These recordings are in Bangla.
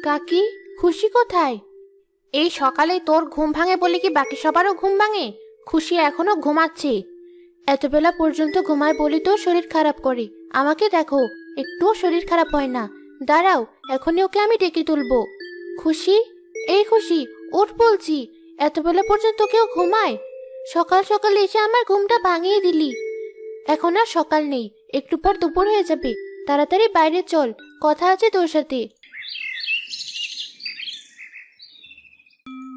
কাকি, খুশি কোথায়? এই সকালে তোর ঘুম ভাঙে বলে কি বাকি সবারও ঘুম ভাঙে? খুশি এখনো ঘুমাচ্ছে। এত বেলা পর্যন্ত ঘুমায় বলি তো শরীর খারাপ করে। আমাকে দেখো, একটুও শরীর খারাপ হয় না। দাঁড়াও, এখনই ওকে আমি ডেকে তুলবো। খুশি, এই খুশি, উঠ বলছি। এত বেলা পর্যন্ত কেউ ঘুমায়? সকাল সকাল এসে আমার ঘুমটা ভাঙিয়ে দিলি। এখন আর সকাল নেই, একটু পর দুপুর হয়ে যাবে। তাড়াতাড়ি বাইরে চল, কথা আছে তোর সাথে।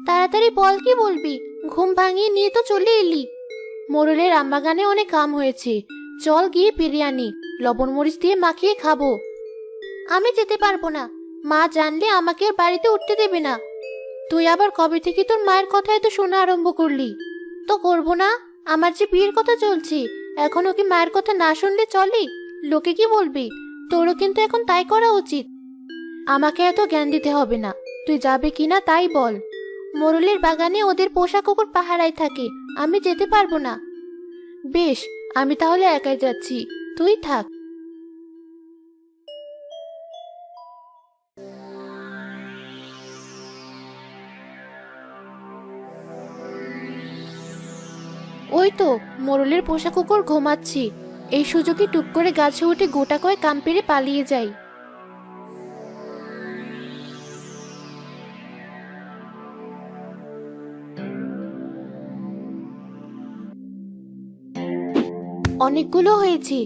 তাড়াতাড়ি বল, কি বলবি? ঘুম ভাঙিয়ে নিয়ে তো চলে এলি। মোরলের আমবাগানে অনেক আম হয়েছে, চল গিয়ে পেরে আনি, লবণ মরিচ দিয়ে মাখিয়ে খাবো। আমি যেতে পারবো না, মা জানলে আমাকে আর বাড়িতে উঠতে দেবে না। তুই আবার কবে থেকে তোর মায়ের কথা এত শোনা আরম্ভ করলি? তো করবো না, আমার যে বিয়ের কথা চলছে, এখনো কি মায়ের কথা না শুনলে চলে? লোকে কি বলবে? তোরও কিন্তু এখন তাই করা উচিত। আমাকে এত জ্ঞান দিতে হবে না, তুই যাবে কিনা তাই বল। মোরলের বাগানে ওদের পোষা কুকুর পাহারায় থাকে, আমি যেতে পারবো না। বেশ, আমি তাহলে একাই যাচ্ছি, তুই থাক। ওই তো মোরলের পোষা কুকুর ঘুমাচ্ছি। এই সুযোগে টুক করে গাছে উঠে গোটা কয়েক আম পেড়ে পালিয়ে যাই। অনেকগুলো হয়েছে,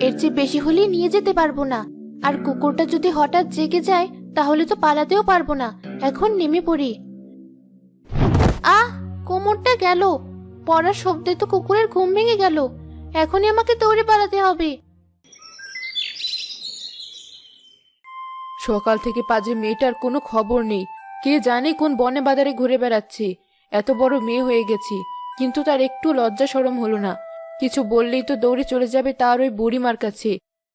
এর চেয়ে বেশি হলে নিয়ে যেতে পারবো না। আর কুকুরটা যদি হঠাৎ জেগে যায় তাহলে তো পালাতেও পারবো না। এখন নেমে পড়ি। আহ, কোমরটা গেল। পড়ার শব্দে তো কুকুরের ঘুম ভেঙে গেল। এখনই আমাকে দৌড়ে পালাতে হবে। সকাল থেকে পাজে মেয়েটার কোনো খবর নেই। কে জানে কোন বনে বাজারে ঘুরে বেড়াচ্ছে। এত বড় মেয়ে হয়ে গেছি, কিন্তু তার একটু লজ্জা শরম হলো না। কিছু বললেই তো দৌড়ে চলে যাবে তার ওই বুড়িমার কাছে।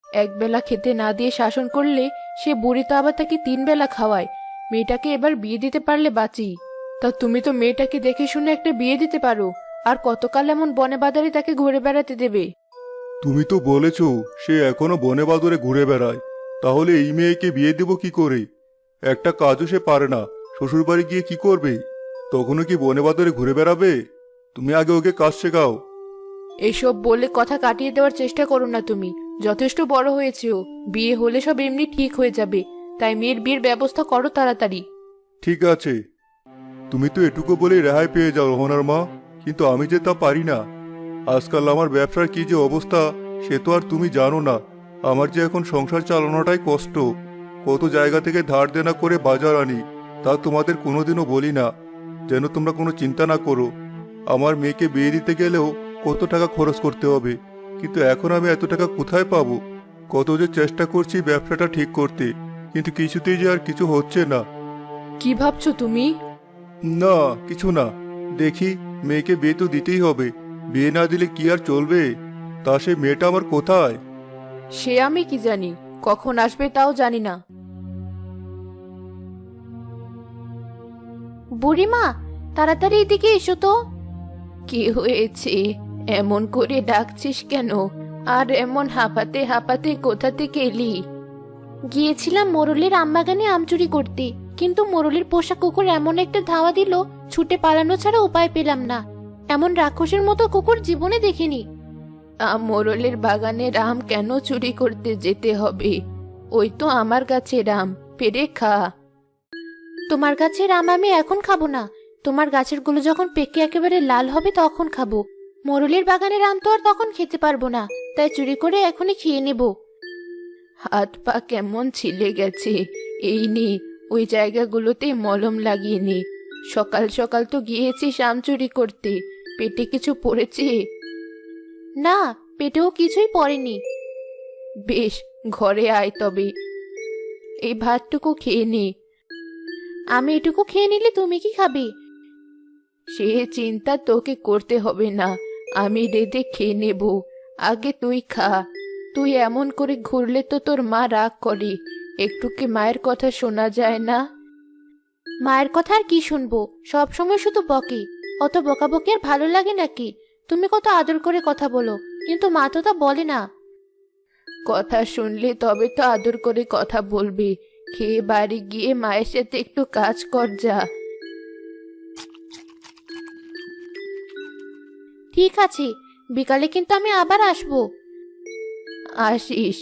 একবেলা খেতে না দিয়ে শাসন করলে সে বুড়ি তো আবার তাকে 3 বেলা খাওয়ায়। মেয়েটাকে এবার বিয়ে দিতে পারলে বাঁচি। তা তুমি তো মেয়েটাকে দেখে শুনে একটা বিয়ে দিতে পারো। আর কতকাল এমন বনে বাজারে তাকে ঘুরে বেড়াতে দেবে? তুমি তো বলেছো সে এখনো বনে বাদরে ঘুরে বেড়ায়, তাহলে এই মেয়েকে বিয়ে দেব কি করে? একটা কাজও সে পারে না, শ্বশুরবাড়ি গিয়ে কি করবে? তখনও কি বনে বাদরে ঘুরে বেড়াবে? তুমি আগে ওকে কাজ শেখাও। এসব বলে কথা কাটিয়ে দেওয়ার চেষ্টা করো না তুমি। যথেষ্ট বড় হয়েছে ও, বিয়ে হলে সব এমনি ঠিক হয়ে যাবে। তাই মেয়ের বিয়ের ব্যবস্থা করো তাড়াতাড়ি। ঠিক আছে, তুমি তো এটুকু বলেই রেহাই পেয়ে যাও রহনার মা, কিন্তু আমি যে তা পারি না। আজকাল আমার ব্যবসার কি যে অবস্থা সে তো আর তুমি জানো না। আমার যে এখন সংসার চালানোটাই কষ্ট। কত জায়গা থেকে ধার দেনা করে বাজার আনি, তা তোমাদের কোনোদিনও বলি না, যেন তোমরা কোনো চিন্তা না করো। আমার মেয়েকে বিয়ে দিতে গেলেও কত টাকা খরচ করতে হবে, কিন্তু এখন আমি এত টাকা কোথায় পাবো? কত যে চেষ্টা করছি ব্যবসাটা ঠিক করতে, কিন্তু কিছুতেই যে আর কিছু হচ্ছে না। কি ভাবছো তুমি? না, কিছু না। দেখি, মেয়েকে বিয়ে তো দিতেই হবে, বিয়ে না দিলে কি আর চলবে? তা সে মেয়েটা আমার কোথায়? সে আমি কি জানি, কখন আসবে তাও জানি না। বুড়িমা, তাড়াতাড়ি এদিকে এসো তো। কি হয়েছে? এমন করে ডাকছিস কেন? আর এমন হাঁপাতে হাঁপাতে কোথা থেকে এলি? গিয়েছিলাম মোরলের আমবাগানে আম চুরি করতে, কিন্তু মোরলের পোষা কুকুর এমন একটা ধাওয়া দিল, ছুটে পালানো ছাড়া উপায় পেলাম না। এমন রাক্ষসের মতো কুকুর জীবনে দেখিনি। মোরলের বাগানের আম কেন চুরি করতে যেতে হবে? ওই তো আমার গাছের আম, পেড়ে খা। তোমার গাছের আম আমি এখন খাবো না, তোমার গাছের গুলো যখন পেকে একেবারে লাল হবে তখন খাবো। মোরলের বাগানের আম তো আর তখন খেতে পারবো না, তাই চুরি করে এখনই খেয়ে নেব। হাত পা কেমন ছিলে গেছে, এই নে ওই জায়গাগুলোতে মলম লাগিয়ে নে। সকাল সকাল তো গিয়েছিস আম চুরি করতে, পেটে কিছু পড়েছে? না, পেটেও কিছুই পড়েনি। বেশ, ঘরে আয় তবে, এই ভাতটুকু খেয়ে নে। আমি এটুকু খেয়ে নিলে তুমি কি খাবে? সে চিন্তা তোকে করতে হবে না, আমি রেঁধে খেয়ে নেব। আগে তুই খা। তুই এমন করে ঘুরলে তো তোর মা রাগ করে। একটু কি মায়ের কথা শোনা যায় না? মায়ের কথা আর কি শুনবো, সব সময় শুধু বকে। অত বকাবকি আর ভালো লাগে নাকি? তুমি কত আদর করে কথা বলো, কিন্তু মা তো তা বলে না। কথা শুনলে তবে তো আদর করে কথা বলবে। খেয়ে বাড়ি গিয়ে মায়ের সাথে একটু কাজ কর যা। ঠিক আছে, বিকালে কিন্তু আমি আবার আসবো। আসিস।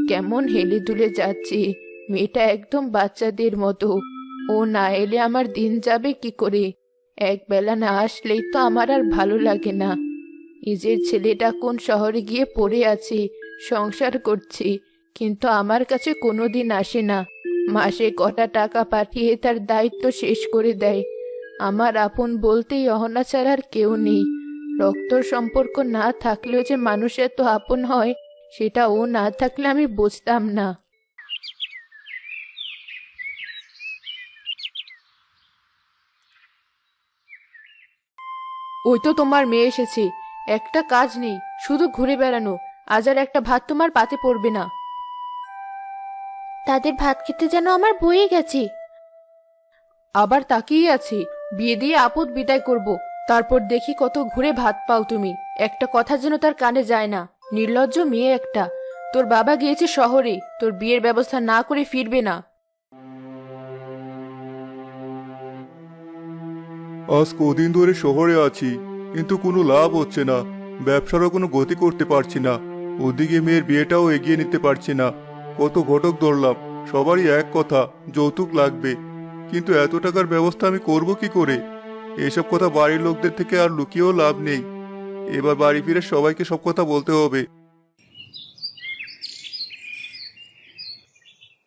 কেমন হেলে দুলে যাচ্ছে, মেয়েটা একদম বাচ্চাদের মতো। ও না এলে আমার দিন যাবে কি করে? একবেলা না আসলেই তো আমার আর ভালো লাগে না। নিজের ছেলেটা কোন শহরে গিয়ে পড়ে আছে, সংসার করছে, কিন্তু আমার কাছে কোনোদিন আসে না। মাসে কটা টাকা পাঠিয়ে তার দায়িত্ব শেষ করে দেয়। আমার আপন বলতেই অহনা ছাড়া আর কেউ নেই। রক্তর সম্পর্ক না থাকলেও যে মানুষ এত আপন হয়, সেটা ও না থাকলে আমি বুঝতাম না। ওই তো তোমার মেয়ে এসেছে। একটা কাজ নেই, শুধু ঘুরে বেড়ানো। আজ আর একটা ভাত তোমার পাতে পড়বে না। তাদের ভাত খেতে যেন আমার বয়ে গেছে। আবার তাকিয়ে আছি, বিয়ে দিয়ে আপদ বিদায় করব, তারপর দেখি কত ঘুরে ভাত পাও তুমি। একটা কথা যেন তার কানে যায় না। নির্লজ্জ মেয়ে একটা। তোর বাবা গিয়েছে শহরে, তোর বিয়ের ব্যবস্থা না করে ফিরবে না। আজ কদিন ধরে শহরে আছি, কিন্তু কোনো লাভ হচ্ছে না। ব্যবসারও কোনো গতি করতে পারছি না। ওদিকে মেয়ের বিয়েটাও এগিয়ে নিতে পারছি না। কত ঘটক ধরলাম, সবারই এক কথা, যৌতুক লাগবে। কিন্তু এত টাকার ব্যবস্থা আমি করব কি করে? এসব কথা বাড়ির লোকদের থেকে আর লুকিয়েও লাভ নেই। এবার বাড়ি ফিরে সবাইকে সব কথা বলতে হবে।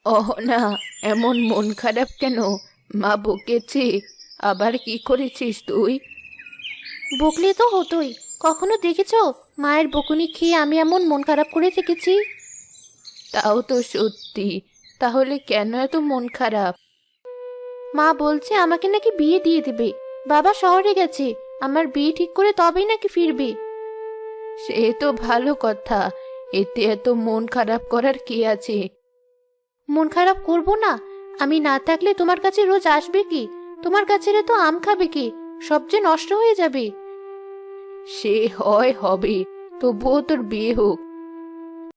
ওহ না, এমন মন খারাপ কেন? মা বকেছে? আবার কি করেছিস তুই? বকলে তো হতোই। কখনো দেখেছো মায়ের বকুনি খেয়ে আমি এমন মন খারাপ করে থেকেছি? তাও তো সত্যি। তাহলে কেন এত মন খারাপ? মা বলছে আমাকে নাকি বিয়ে দিয়ে দিবে। বাবা শহরে গেছে, আমার বিয়ে ঠিক করে তবেই নাকি ফিরবে। সে তো ভালো কথা। এতে এত মন খারাপ করার কি আছে? মন খারাপ করব না? আমি না থাকলে তোমার কাছে রোজ আসবে কি? তোমার কাছে তো আম খাবে কি? সব যে নষ্ট হয়ে যাবে। সে হয় হবে, তবুও তোর বিয়ে হোক।